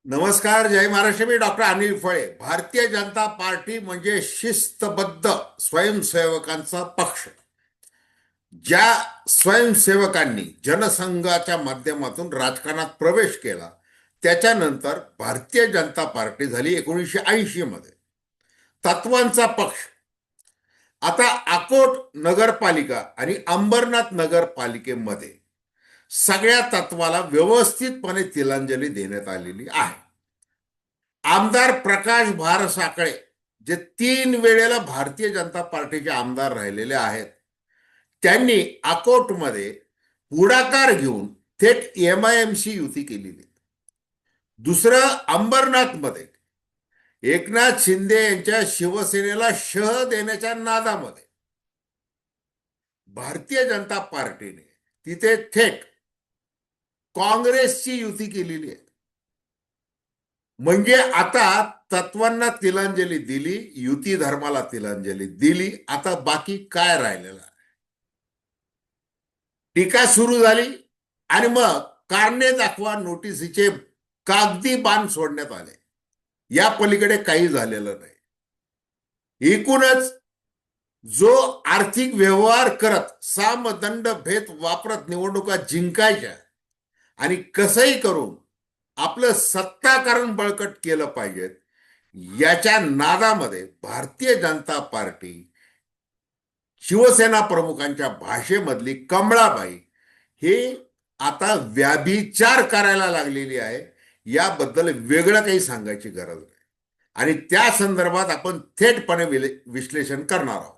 नमस्कार, जय महाराष्ट्र. मी डॉक्टर अनिल फळे. भारतीय जनता पार्टी म्हणजे शिस्तबद्ध स्वयंसेवकांचा पक्ष. ज्या स्वयंसेवकांनी जनसंघाच्या माध्यमातून राजकारणात प्रवेश केला, त्याच्यानंतर भारतीय जनता पार्टी झाली 1980 मध्ये. तत्वांचा पक्ष. आता अकोट नगरपालिका आणि अंबरनाथ नगरपालिकेमध्ये सगळ्या तत्वाला व्यवस्थितपणे तिलांजली देण्यात आलेली आहे. आमदार प्रकाश भार साखळे, जे 3 वेळेला भारतीय जनता पार्टीचे आमदार राहिलेले आहेत, त्यांनी अकोटमध्ये पुढाकार घेऊन थेट एमआयएमशी युती केलेली. दुसरं, अंबरनाथमध्ये एकनाथ शिंदे यांच्या शिवसेनेला शह देण्याच्या नादामध्ये भारतीय जनता पार्टीने तिथे थेट काँग्रेसची युती केलेली आहे. म्हणजे आता तत्वांना तिलांजली दिली, युती धर्माला तिलांजली दिली. आता बाकी काय राहिलेलं आहे? टीका सुरू झाली आणि मग कारणे दाखवा नोटीसीचे कागदी बाण सोडण्यात आले. या पलीकडे काही झालेलं नाही. एकूणच जो आर्थिक व्यवहार करत सामदंड भेद वापरत निवडणुका जिंकायच्या आणि कसंही करून आपलं सत्ताकरण बळकट केलं पाहिजे, याच्या नादामध्ये भारतीय जनता पार्टी शिवसेना प्रमुखांच्या भाषेमधली कमळाबाई हे आता व्याभिचार करायला लागलेली आहे. याबद्दल वेगळं काही सांगायची गरज नाही आणि त्या संदर्भात आपण थेटपणे विश्लेषण करणार आहोत.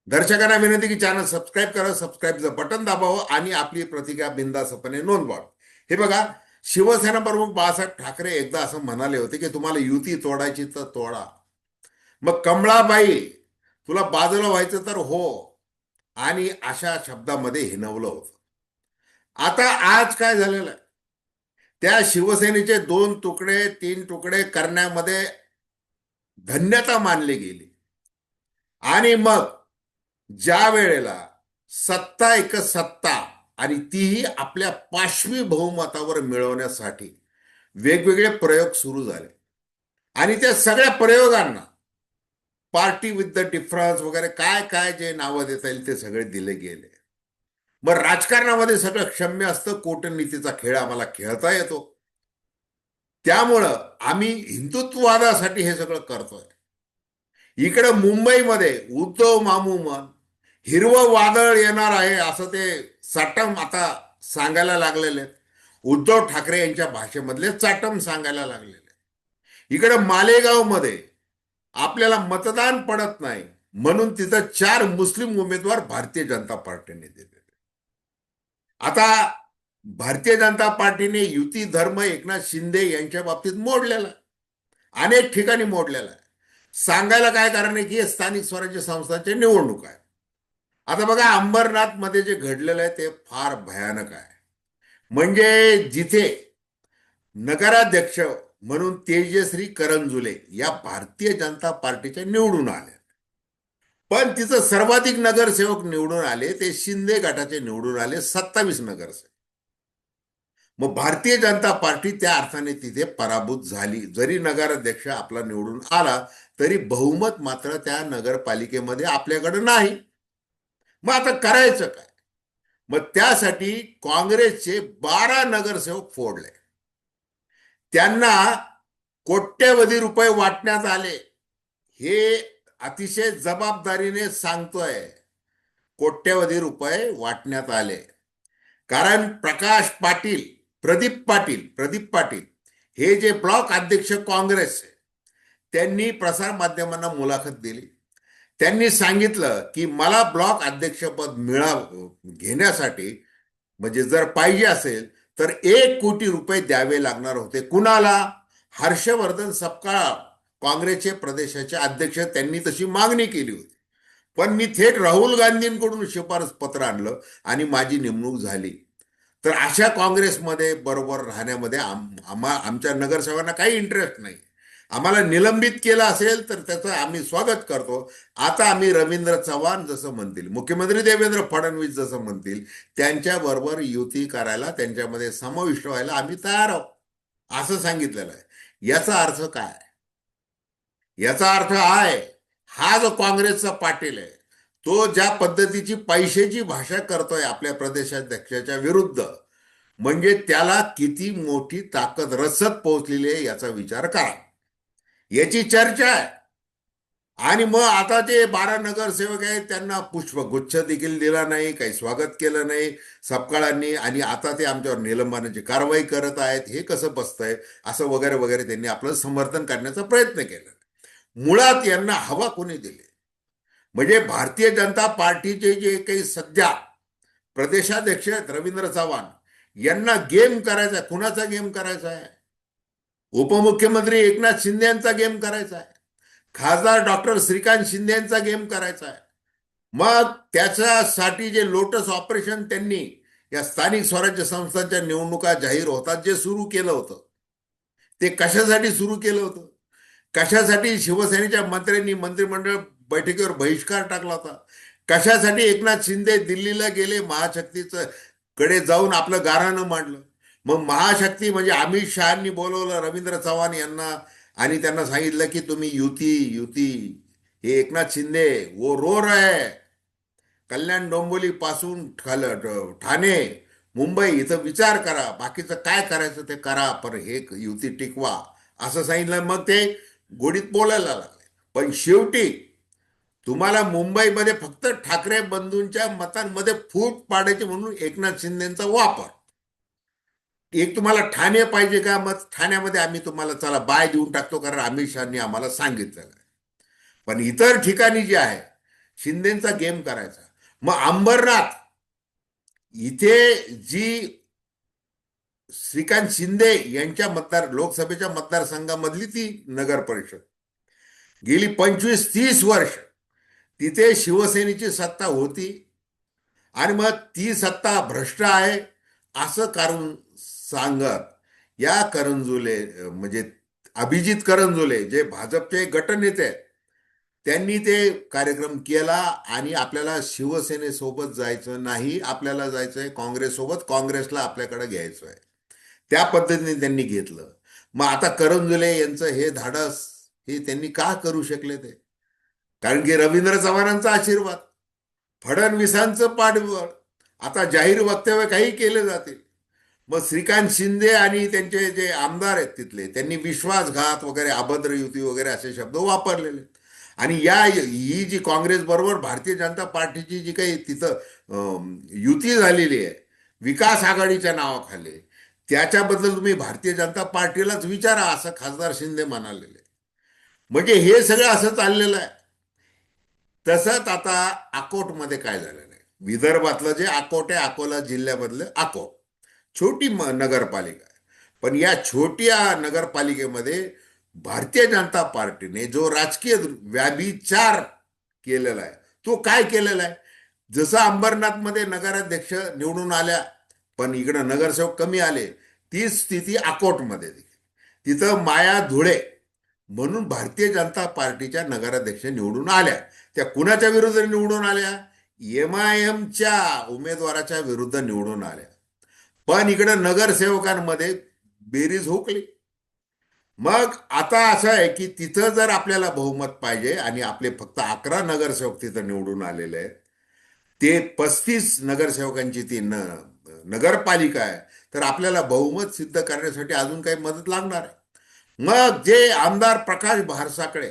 दर्शकांना विनंती की चॅनल सबस्क्राईब करा, सबस्क्राईबचं बटन दाबावं आणि आपली प्रतिक्रिया बिनधास्तपणे नोंदवावी. हे बघा, शिवसेना प्रमुख बाळासाहेब ठाकरे एकदा असं म्हणाले होते की तुम्हाला युती तोडायची तर तोडा. मग कमळाबाई, तुला बाजूला व्हायचं तर हो, आणि अशा शब्दामध्ये हिनवलं होतं. आता आज काय झालेलं आहे? त्या शिवसेनेचे 2 तुकडे 3 तुकडे करण्यामध्ये धन्यता मानली गेली आणि मग ज्या वेळेला सत्ता एक सत्ता आणि तीही आपल्या पाशवी बहुमतावर मिळवण्यासाठी वेगवेगळे प्रयोग सुरू झाले आणि त्या सगळ्या प्रयोगांना पार्टी विथ द डिफरन्स वगैरे काय काय जे नावं देता येईल ते सगळे दिले गेले. मग राजकारणामध्ये सगळं क्षम्य असतं, कूटनीतीचा खेळ आम्हाला खेळता येतो. त्यामुळं आम्ही हिंदुत्ववादासाठी हे सगळं करतोय. इकडे मुंबईमध्ये उद्धव मामू मन हिरवं वादळ येणार आहे असं ते चाटम आता सांगायला लागलेले. उद्धव ठाकरे यांच्या भाषेमधले चाटम सांगायला लागलेले. इकडे मालेगावमध्ये आपल्याला मतदान पडत नाही म्हणून तिथं 4 मुस्लिम उमेदवार भारतीय जनता पार्टीने दिले. आता भारतीय जनता पार्टीने युती धर्म एकनाथ शिंदे यांच्या बाबतीत मोडलेला आहे, अनेक ठिकाणी मोडलेला आहे. सांगायला काय कारण आहे की स्थानिक स्वराज्य संस्थांचे निवडणूक आहे. आता बघा, अंबरनाथ मध्ये जे घडलेलं आहे ते फार भयानक आहे. म्हणजे जिथे नगराध्यक्ष म्हणून तेजश्री करंजुले या भारतीय जनता पार्टीच्या निवडून आले, पण तिचं सर्वाधिक नगरसेवक निवडून आले ते शिंदे गटाचे निवडून आले 27 नगरसेवक. मग भारतीय जनता पार्टी त्या अर्थाने तिथे पराभूत झाली. जरी नगराध्यक्ष आपला निवडून आला तरी बहुमत मात्र त्या नगरपालिकेमध्ये आपल्याकडे नाही. मग आता करायचं काय? मग त्यासाठी काँग्रेसचे 12 नगरसेवक फोडले. त्यांना कोट्यवधी रुपये वाटण्यात आले. हे अतिशय जबाबदारीने सांगतोय, कोट्यवधी रुपये वाटण्यात आले. कारण प्रकाश पाटील, प्रदीप पाटील हे जे ब्लॉक अध्यक्ष काँग्रेस, त्यांनी प्रसार माध्यमांना मुलाखत दिली. त्यांनी सांगितलं की मला ब्लॉक अध्यक्षपद घेण्यासाठी म्हणजे जर पाहिजे असेल तर 1 कोटी रुपये द्यावे लागणार होते. कुणाला? हर्षवर्धन सपकाळ, काँग्रेसचे प्रदेशाचे अध्यक्ष, त्यांनी तशी मागणी केली होती. पण मी थेट राहुल गांधींकडून शिफारस पत्र आणलं आणि माझी नेमणूक झाली. तर अशा काँग्रेसमध्ये बरोबर राहण्यामध्ये आमच्या नगरसेवकांना काही इंटरेस्ट नाही. आम्हाला निलंबित केलं असेल तर त्याचं आम्ही स्वागत करतो. आता आम्ही रवींद्र चव्हाण जसं म्हणतील, मुख्यमंत्री देवेंद्र फडणवीस जसं म्हणतील, त्यांच्याबरोबर युती करायला, त्यांच्यामध्ये समाविष्ट व्हायला आम्ही तयार आहोत. असं सांगितलेलं आहे. याचा अर्थ काय? याचा अर्थ आहे, हा जो काँग्रेसचा पाटील आहे, तो ज्या पद्धतीची पैशाची भाषा करतोय आपल्या प्रदेशाध्यक्षाच्या विरुद्ध, म्हणजे त्याला किती मोठी ताकद रसद पोहोचलेली आहे याचा विचार करा. याची चर्चा आहे. आणि मग आता ते 12 नगरसेवक आहेत, त्यांना पुष्पगुच्छ देखील दिला नाही, काही स्वागत केलं नाही सपकाळांनी, आणि आता ते आमच्यावर निलंबनाची कारवाई करत आहेत. हे कसं बसतंय? असं वगैरे वगैरे त्यांनी आपलं समर्थन करण्याचा प्रयत्न केला. मुळात यांना हवा कोणी दिली? म्हणजे भारतीय जनता पार्टीचे जे काही सध्या प्रदेशाध्यक्ष आहेत रवींद्र चव्हाण, यांना गेम करायचा आहे. कुणाचा गेम करायचा आहे? उपमुख्यमंत्री एकनाथ शिंदे यांचा गेम करायचा आहे. खासदार डॉक्टर श्रीकांत शिंदे यांचा गेम करायचा आहे. मग त्याच्यासाठी जे लोटस ऑपरेशन त्यांनी या स्थानिक स्वराज्य संस्थांच्या निवडणुका जाहीर होतात जे सुरू केलं होतं, ते कशासाठी सुरू केलं होतं? कशासाठी शिवसेनेच्या मंत्र्यांनी मंत्रिमंडळ बैठकीवर बहिष्कार टाकला होता? कशासाठी एकनाथ शिंदे दिल्लीला गेले, महाशक्तीचं कडे जाऊन आपलं गाऱ्हाणं मांडलं? मग महाशक्ती म्हणजे अमित शहानी बोलवलं रवींद्र चव्हाण यांना आणि त्यांना सांगितलं की तुम्ही युती युती, हे एकनाथ शिंदे वो रो रहे, कल्याण डोंबिवली पासून ठाणे मुंबई इथं विचार करा, बाकीचं काय करायचं ते करा, पण हे युती टिकवा असं सांगितलं. मग ते गोडीत बोलायला लागले. पण शेवटी तुम्हाला मुंबईमध्ये फक्त ठाकरे बंधूंच्या मतांमध्ये फूट पाडायची म्हणून एकनाथ शिंदेचा वापर. एक तुम्हाला ठाणे पाहिजे का? मग ठाण्यामध्ये आम्ही तुम्हाला चला बाय देऊन टाकतो, कारण अमित शहानी आम्हाला सांगितलेलं आहे. पण इतर ठिकाणी जे आहे शिंदेचा गेम करायचा. मग अंबरनाथ इथे जी श्रीकांत शिंदे यांच्या लोकसभेच्या मतदारसंघामधली ती नगर परिषद, गेली 25-30 वर्ष तिथे शिवसेनेची सत्ता होती, आणि मग ती सत्ता भ्रष्ट आहे असं कारण सांगत या करंजुले, म्हणजे अभिजित करंजुले जे भाजपचे गटनेते आहेत, त्यांनी ते कार्यक्रम केला. आणि आपल्याला शिवसेनेसोबत जायचं नाही, आपल्याला जायचंय काँग्रेससोबत, काँग्रेसला आपल्याकडे घ्यायचं आहे, त्या पद्धतीने त्यांनी घेतलं. मग आता करंजुले यांचं हे धाडस हे त्यांनी का करू शकले? ते कारण की रवींद्र चव्हाणांचा आशीर्वाद, फडणवीसांचं पाठबळ, आता जाहीर वक्तव्य काही केले जातील. मग श्रीकांत शिंदे आणि त्यांचे जे आमदार आहेत तिथले, त्यांनी विश्वासघात वगैरे, अभद्र युती वगैरे असे शब्द वापरलेले. आणि ही जी काँग्रेस बरोबर भारतीय जनता पार्टीची जी काही तिथं युती झालेली आहे विकास आघाडीच्या नावाखाली, त्याच्याबद्दल तुम्ही भारतीय जनता पार्टीलाच विचारा असं खासदार शिंदे म्हणालेले. म्हणजे हे सगळं असं चाललेलं आहे. तसंच आता अकोटमध्ये काय झालेलं आहे, विदर्भातलं जे अकोट आहे, अकोला जिल्ह्यामधलं अकोट, छोटी नगरपालिका आहे. पण या छोट्या नगरपालिकेमध्ये भारतीय जनता पार्टीने जो राजकीय व्याभिचार केलेला आहे, तो काय केलेला आहे? जसं अंबरनाथमध्ये नगराध्यक्ष निवडून आल्या पण इकडं नगरसेवक कमी आले, तीच स्थिती अकोटमध्ये. तिथं माया धुळे म्हणून भारतीय जनता पार्टीच्या नगराध्यक्ष निवडून आल्या. त्या कुणाच्या विरुद्ध निवडून आल्या? MIMच्या उमेदवाराच्या विरुद्ध निवडून आल्या. पण इकडं नगरसेवकांमध्ये बेरीज हुकली. मग आता असं आहे की तिथं जर आपल्याला बहुमत पाहिजे, आणि आपले फक्त 11 नगरसेवक तिथं निवडून आलेले आहेत, ते 35 नगरसेवकांची ती नगरपालिका आहे, तर आपल्याला बहुमत सिद्ध करण्यासाठी अजून काही मदत लागणार आहे. मग जे आमदार प्रकाश भारसाकडे,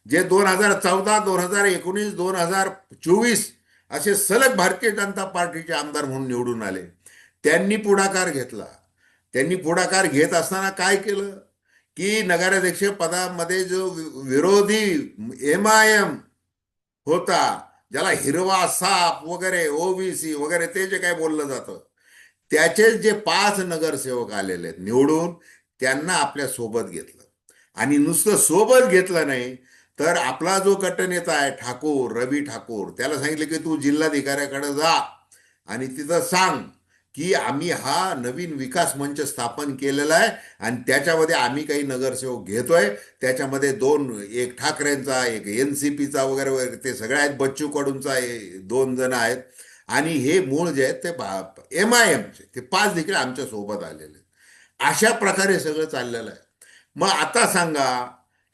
जे 2014, 2019, 2024 असे सलग भारतीय जनता पार्टीचे आमदार म्हणून निवडून आले, त्यांनी पुढाकार घेतला. त्यांनी पुढाकार घेत असताना काय केलं की नगराध्यक्ष पदामध्ये जो विरोधी MIM होता, ज्याला हिरवा साप वगैरे, OBC वगैरे ते जे काय बोललं जातं, त्याचे जे 5 नगरसेवक आलेले आहेत निवडून, त्यांना आपल्या सोबत घेतलं. आणि नुसतं सोबत घेतलं नाही, तर आपला जो गटनेता आहे ठाकूर, रवी ठाकूर, त्याला सांगितलं की तू जिल्हाधिकाऱ्याकडे जा आणि तिथं सांग की आम्ही हा नवीन विकास मंच स्थापन केलेला आहे, आणि त्याच्यामध्ये आम्ही काही नगरसेवक घेतोय. त्याच्यामध्ये एक ठाकरेंचा, एक NCPचा वगैरे वगैरे ते सगळे आहेत, बच्चू कडूंचा 2 जण आहेत, आणि हे मूळ जे आहेत ते MIMचे ते 5 देखील आमच्या सोबत आलेले. अशा प्रकारे सगळं चाललेलं आहे. मग आता सांगा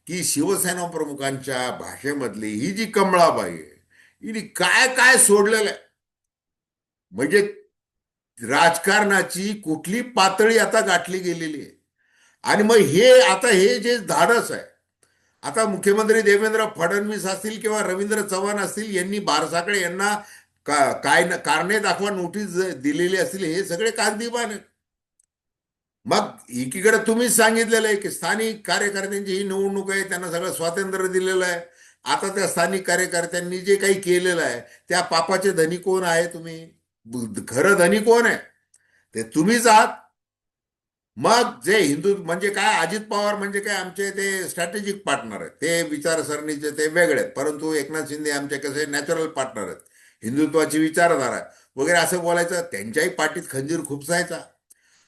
की शिवसेना प्रमुखांच्या भाषेमधली ही जी कमळाबाई आहे, हिने काय काय सोडलेलं आहे. म्हणजे राजकारणाची कुठली पातळी आता गाठली गेलेली आहे. आणि मग हे जे धाडस आहे, आता मुख्यमंत्री देवेंद्र फडणवीस असतील किंवा रवींद्र चव्हाण असतील, यांनी बारसाकडे यांना काय कारणे दाखवा नोटीस दिलेली असतील, हे सगळे कागदीबान आहेत. मग एकीकडे तुम्हीच सांगितलेलं आहे की स्थानिक कार्यकर्त्यांची ही निवडणूक आहे, त्यांना सगळं स्वातंत्र्य दिलेलं आहे. आता त्या स्थानिक कार्यकर्त्यांनी जे काही केलेलं आहे, त्या पापाचे धनी कोण आहे? तुम्ही खरं धनी कोण आहे? ते तुम्हीच आहात. मग जे हिंदू म्हणजे काय, अजित पवार म्हणजे काय, आमचे ते स्ट्रॅटेजिक पार्टनर आहेत, ते विचारसरणीचे ते वेगळे आहेत. परंतु एकनाथ शिंदे आमचे कसे नॅचरल पार्टनर आहेत, हिंदुत्वाची विचारधारा वगैरे असं बोलायचं. त्यांच्याही पाठीत खंजीर खुपसायचा.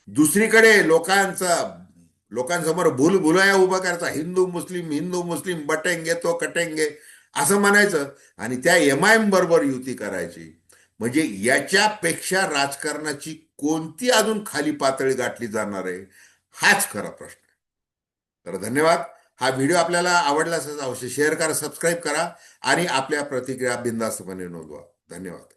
दुसरीकडे लोकांसमोर भूलभुलया उभा करायचा, हिंदू मुस्लिम बटेंगे तो कटेंगे असं म्हणायचं, आणि त्या एमआयएम बरोबर युती करायची. म्हणजे याच्यापेक्षा राजकारणाची कोणती अजून खाली पातळी गाठली जाणार आहे, हाच खरा प्रश्न आहे. तर धन्यवाद. हा व्हिडिओ आपल्याला आवडला असेल अवश्य शेअर करा, सबस्क्राईब करा आणि आपल्या प्रतिक्रिया बिनधास्तपणे नोंदवा. धन्यवाद.